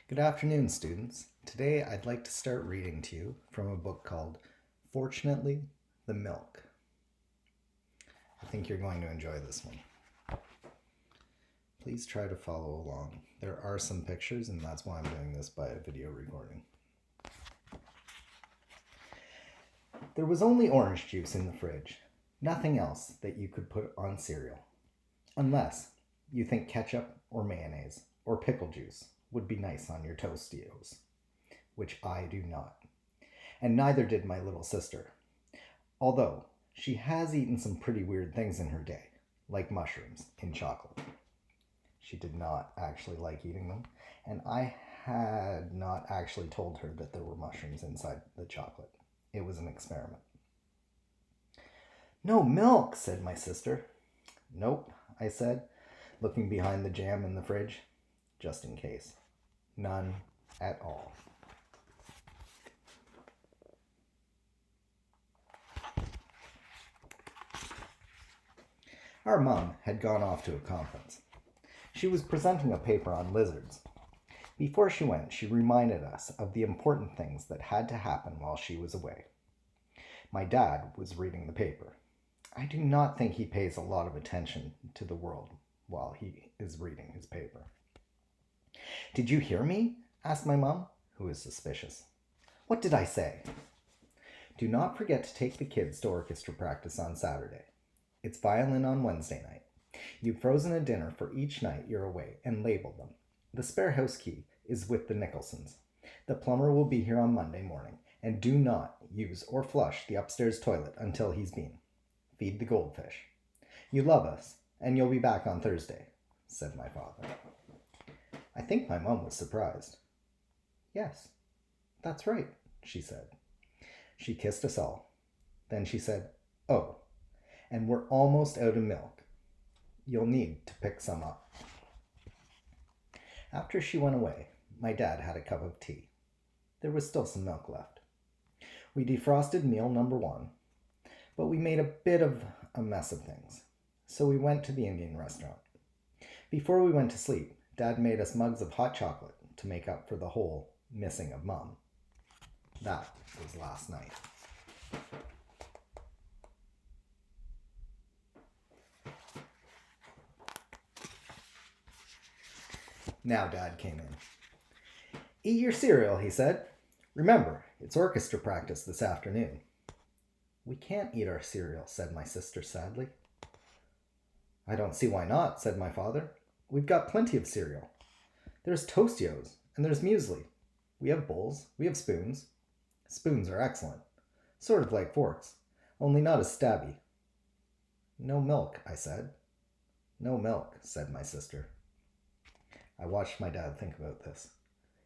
Good afternoon, students. Today I'd like to start reading to you from a book called Fortunately, the Milk. I think you're going to enjoy this one. Please try to follow along. There are some pictures, and that's why I'm doing this by a video recording. There was only orange juice in the fridge, nothing else that you could put on cereal. Unless you think ketchup or mayonnaise or pickle juice would be nice on your Tostitos, which I do not. And neither did my little sister. Although she has eaten some pretty weird things in her day, like mushrooms in chocolate. She did not actually like eating them, and I had not actually told her that there were mushrooms inside the chocolate. It was an experiment. No milk, said my sister. Nope, I said, looking behind the jam in the fridge, just in case. None at all. Our mom had gone off to a conference. She was presenting a paper on lizards. Before she went, she reminded us of the important things that had to happen while she was away. My dad was reading the paper. I do not think he pays a lot of attention to the world while he is reading his paper. Did you hear me? Asked my mom, who was suspicious. What did I say? Do not forget to take the kids to orchestra practice on Saturday. It's violin on Wednesday night. You've frozen a dinner for each night you're away and labeled them. The spare house key is with the Nicholsons. The plumber will be here on Monday morning, and do not use or flush the upstairs toilet until he's been. Feed the goldfish. You love us, and you'll be back on Thursday, said my father. I think my mom was surprised. Yes, that's right, she said. She kissed us all. Then she said, oh, and we're almost out of milk. You'll need to pick some up. After she went away, my dad had a cup of tea. There was still some milk left. We defrosted meal number 1, but we made a bit of a mess of things, so we went to the Indian restaurant. Before we went to sleep, Dad made us mugs of hot chocolate to make up for the whole missing of Mom. That was last night. Now Dad came in. Eat your cereal, he said. Remember, it's orchestra practice this afternoon. We can't eat our cereal, said my sister sadly. I don't see why not, said my father. We've got plenty of cereal. There's Tostios, and there's muesli. We have bowls, we have spoons. Spoons are excellent. Sort of like forks, only not as stabby. No milk, I said. No milk, said my sister. I watched my dad think about this.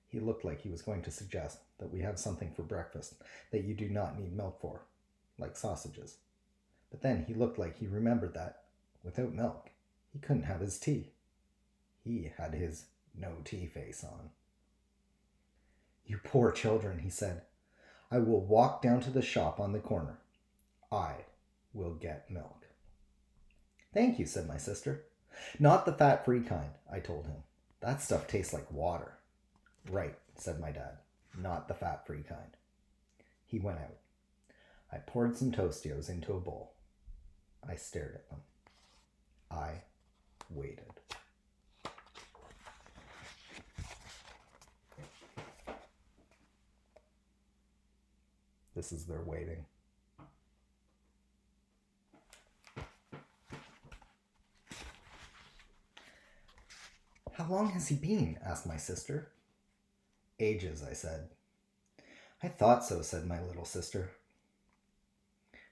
He looked like he was going to suggest that we have something for breakfast that you do not need milk for, like sausages. But then he looked like he remembered that, without milk, he couldn't have his tea. He had his no tea face on. You poor children, he said. I will walk down to the shop on the corner. I will get milk. Thank you, said my sister. Not the fat-free kind, I told him. That stuff tastes like water. Right, said my dad. Not the fat-free kind. He went out. I poured some Tostios into a bowl. I stared at them. I waited. This is their waiting. How long has he been? Asked my sister. Ages, I said. I thought so, said my little sister.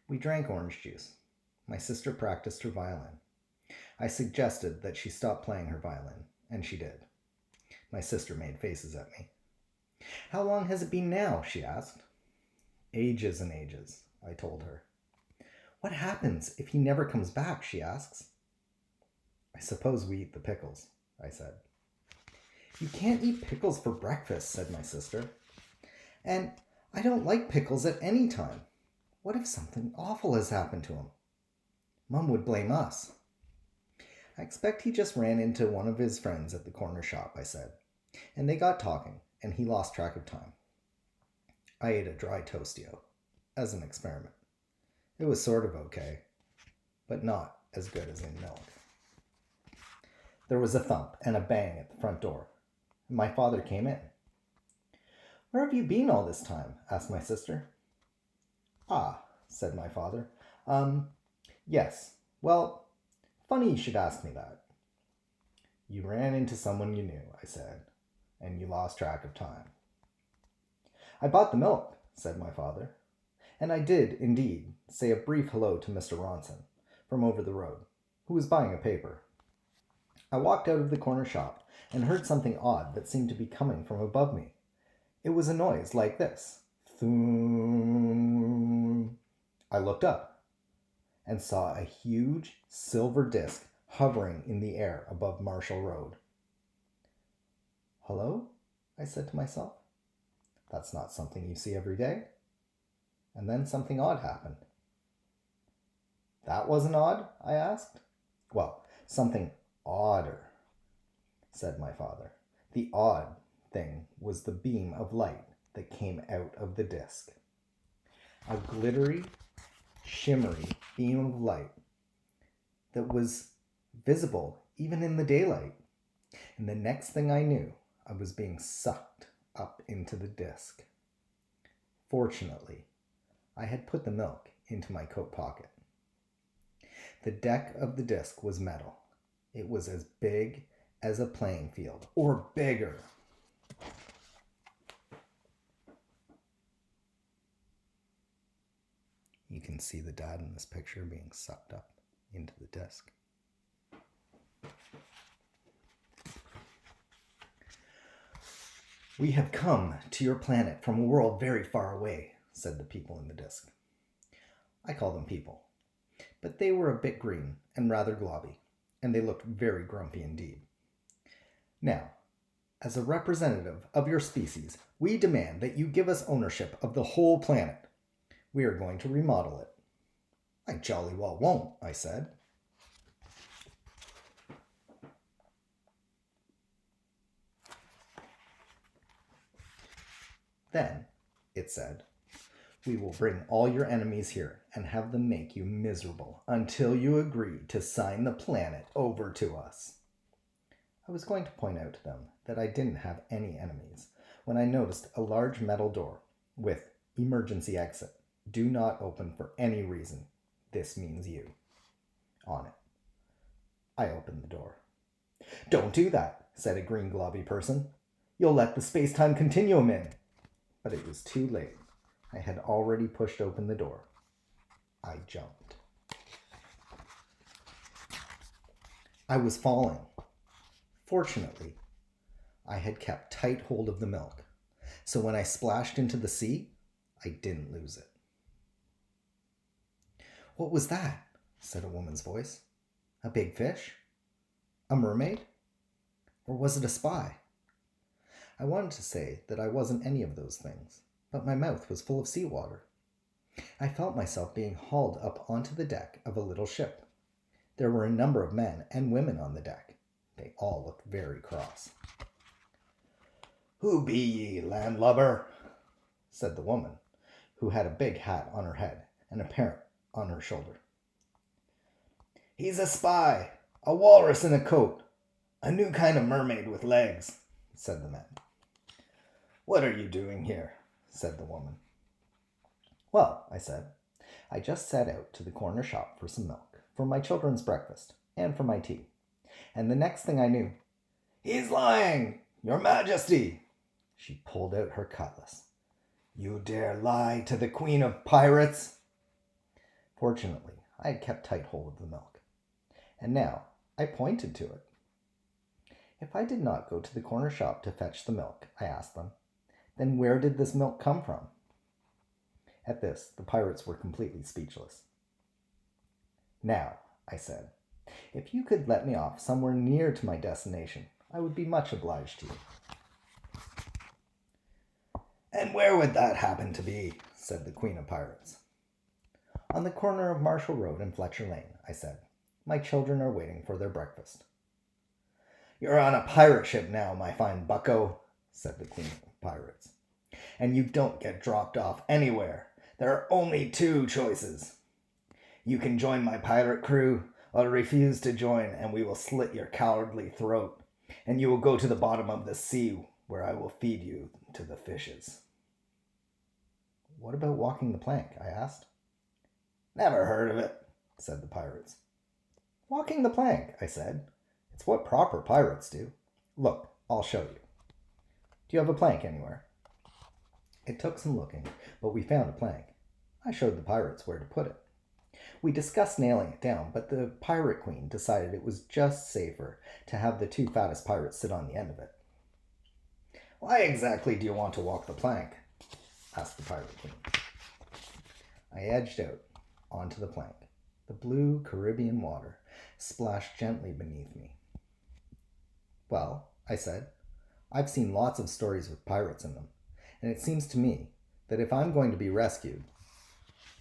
We drank orange juice. My sister practiced her violin. I suggested that she stop playing her violin, and she did. My sister made faces at me. How long has it been now? She asked. Ages and ages, I told her. What happens if he never comes back? She asks. I suppose we eat the pickles, I said. You can't eat pickles for breakfast, said my sister. And I don't like pickles at any time. What if something awful has happened to him? Mom would blame us. I expect he just ran into one of his friends at the corner shop, I said. And they got talking, and he lost track of time. I ate a dry Toastio, as an experiment. It was sort of okay, but not as good as in milk. There was a thump and a bang at the front door, and my father came in. "Where have you been all this time?" asked my sister. "Ah," said my father. Yes. Well, funny you should ask me that." "You ran into someone you knew," I said, "and you lost track of time." "I bought the milk," said my father. And I did, indeed, say a brief hello to Mr. Ronson, from over the road, who was buying a paper. I walked out of the corner shop and heard something odd that seemed to be coming from above me. It was a noise like this. Thoom. I looked up and saw a huge silver disc hovering in the air above Marshall Road. "Hello?" I said to myself. "That's not something you see every day." And then something odd happened. "That wasn't odd?" I asked. "Well, something odder," said my father. "The odd thing was the beam of light that came out of the disc. A glittery, shimmery beam of light that was visible even in the daylight. And the next thing I knew, I was being sucked up into the disc. Fortunately, I had put the milk into my coat pocket. The deck of the disc was metal. It was as big as a playing field, or bigger. You can see the dad in this picture being sucked up into the disc. "We have come to your planet from a world very far away," said the people in the disc. I call them people, but they were a bit green and rather globby, and they looked very grumpy indeed. "Now, as a representative of your species, we demand that you give us ownership of the whole planet. We are going to remodel it." "I jolly well won't," I said. "Then," it said, "we will bring all your enemies here and have them make you miserable until you agree to sign the planet over to us." I was going to point out to them that I didn't have any enemies when I noticed a large metal door with "Emergency exit. Do not open for any reason. This means you" on it. I opened the door. "Don't do that," said a green globby person. "You'll let the space-time continuum in." But it was too late. I had already pushed open the door. I jumped. I was falling. Fortunately, I had kept tight hold of the milk, so when I splashed into the sea, I didn't lose it. "What was that?" said a woman's voice. "A big fish? A mermaid? Or was it a spy?" I wanted to say that I wasn't any of those things, but my mouth was full of seawater. I felt myself being hauled up onto the deck of a little ship. There were a number of men and women on the deck. They all looked very cross. "Who be ye, landlubber?" said the woman, who had a big hat on her head and a parrot on her shoulder. "He's a spy, a walrus in a coat, a new kind of mermaid with legs," said the man. "What are you doing here?" said the woman. "Well," I said, "I just set out to the corner shop for some milk, for my children's breakfast, and for my tea. And the next thing I knew—" "He's lying, your majesty!" She pulled out her cutlass. "You dare lie to the Queen of Pirates?" Fortunately, I had kept tight hold of the milk, and now I pointed to it. "If I did not go to the corner shop to fetch the milk," I asked them, "then where did this milk come from?" At this, the pirates were completely speechless. "Now," I said, "if you could let me off somewhere near to my destination, I would be much obliged to you." "And where would that happen to be?" said the Queen of Pirates. "On the corner of Marshall Road and Fletcher Lane," I said. "My children are waiting for their breakfast." You're on a pirate ship now, my fine bucko, said the Queen of Pirates. And you don't get dropped off anywhere. There are only two choices. You can join my pirate crew, or refuse to join, and we will slit your cowardly throat, and you will go to the bottom of the sea, where I will feed you to the fishes. What about walking the plank? I asked. Never heard of it, said the pirates. Walking the plank, I said. It's what proper pirates do. Look, I'll show you. Do you have a plank anywhere? It took some looking, but we found a plank. I showed the pirates where to put it. We discussed nailing it down, but the pirate queen decided it was just safer to have the two fattest pirates sit on the end of it. Why exactly do you want to walk the plank? Asked the pirate queen. I edged out onto the plank. The blue Caribbean water splashed gently beneath me. Well, I said, I've seen lots of stories with pirates in them, and it seems to me that if I'm going to be rescued...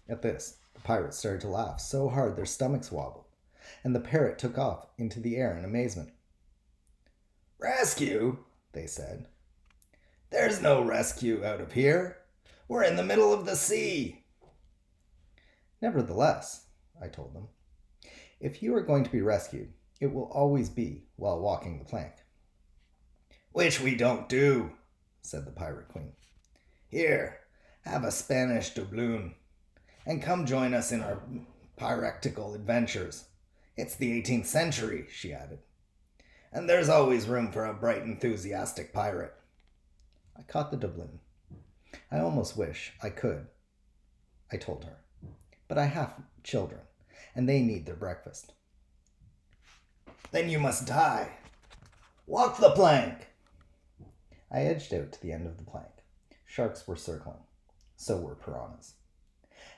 At this, the pirates started to laugh so hard their stomachs wobbled, and the parrot took off into the air in amazement. Rescue? They said. There's no rescue out of here. We're in the middle of the sea. Nevertheless, I told them, if you are going to be rescued, it will always be while walking the plank. Which we don't do, said the pirate queen. Here, have a Spanish doubloon, and come join us in our piratical adventures. It's the 18th century, she added, and there's always room for a bright, enthusiastic pirate. I caught the doubloon. I almost wish I could, I told her, but I have children, and they need their breakfast. Then you must die. Walk the plank. I edged out to the end of the plank. Sharks were circling. So were piranhas.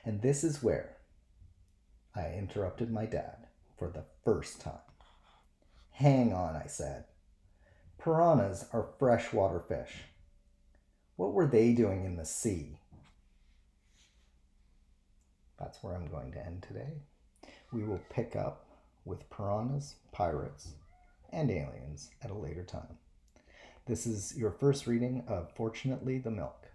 And this is where I interrupted my dad for the first time. Hang on, I said. Piranhas are freshwater fish. What were they doing in the sea? That's where I'm going to end today. We will pick up with piranhas, pirates, and aliens at a later time. This is your first reading of Fortunately the Milk.